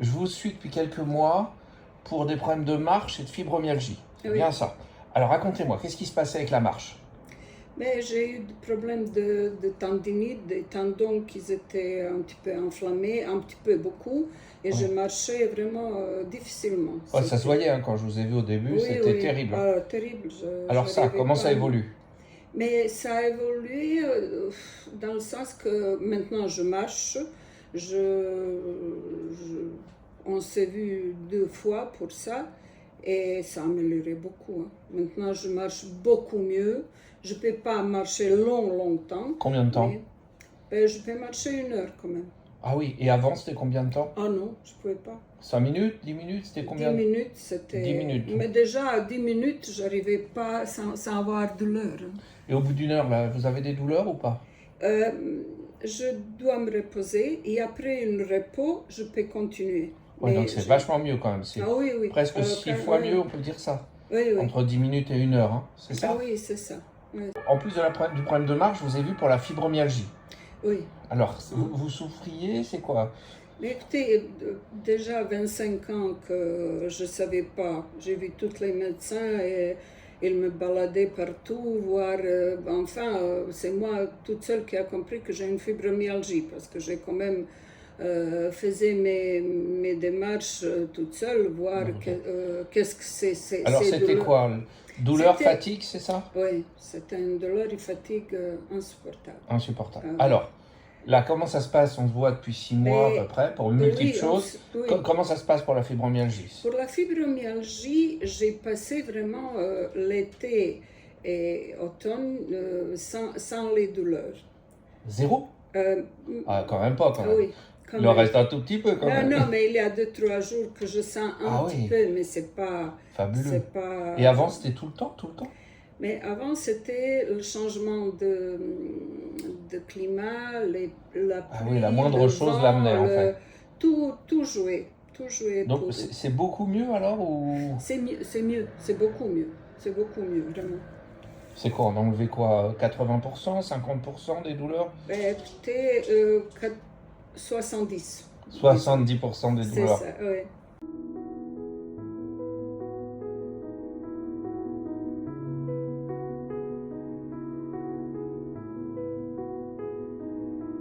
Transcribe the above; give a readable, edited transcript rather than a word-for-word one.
Je vous suis depuis quelques mois pour des problèmes de marche et de fibromyalgie. C'est Oui. bien ça. Alors racontez-moi, qu'est-ce qui se passait avec la marche? Mais j'ai eu des problèmes de tendinite, des tendons qui étaient un petit peu enflammés, un petit peu beaucoup, et je Ouais. marchais vraiment difficilement. Ouais, ça se C'était- voyait hein, quand je vous ai vu au début, Oui, c'était oui, terrible. terrible. Alors ça, j'arrivais comment pas ça à- évolue? Mais ça a évolué dans le sens que maintenant je marche. On s'est vu 2 fois pour ça et ça a amélioré beaucoup, hein. Maintenant je marche beaucoup mieux. Je ne peux pas marcher longtemps. Combien de temps? Mais je peux marcher 1 heure quand même. Ah oui, et avant c'était combien de temps? Ah non, je ne pouvais pas. 5 minutes, 10 minutes, c'était 10 combien? minutes, c'était... 10 minutes. Mais déjà à 10 minutes, j'arrivais pas sans avoir douleur, hein. Et au bout d'une heure, là, vous avez des douleurs ou pas? Euh, je dois me reposer et après un repos, je peux continuer. Ouais, Mais donc c'est vachement mieux quand même. C'est Ah oui, oui. presque 6 fois oui. mieux, on peut dire ça. Oui, oui. Entre 10 minutes et 1 heure, hein, c'est ça? Ah oui, c'est ça. Oui. En plus du problème de marche, je vous ai vu pour la fibromyalgie. Oui. Alors, vous souffriez, c'est quoi? Mais écoutez, déjà 25 ans que je ne savais pas. J'ai vu tous les médecins et ils me baladaient partout, voir... c'est moi toute seule qui a compris que j'ai une fibromyalgie parce que j'ai quand même faisais mes démarches toute seule, voir qu'est-ce que c'est. Alors, ces c'était douleurs. quoi? Douleur, C'était- fatigue, c'est ça? Oui, c'était une douleur et fatigue insupportable. Insupportable. Ah oui. Alors, là, comment ça se passe? On se voit depuis 6 mois à peu près pour multiples choses. Oui. Comment ça se passe pour la fibromyalgie? Pour la fibromyalgie, j'ai passé vraiment l'été et automne sans les douleurs. Zéro? Euh, Ah, quand même pas, quand même. oui, quand Il en même. reste un tout petit peu, quand même. Non, mais il y a 2-3 jours que je sens un Ah petit oui. peu, mais c'est pas... Fabuleux. C'est pas... Et avant, c'était tout le temps, tout le temps? Mais avant, c'était le changement de climat, la pluie, Ah oui, la moindre le chose vent, l'amenait, en fait. Tout jouait. Tout jouait Donc, pour... c'est beaucoup mieux, alors, ou... C'est mieux, c'est beaucoup mieux. C'est beaucoup mieux, vraiment. C'est quoi? On a enlevé quoi? 80%, 50% des douleurs? Ben, écoutez, 70. 70% des C'est douleurs. ça, oui.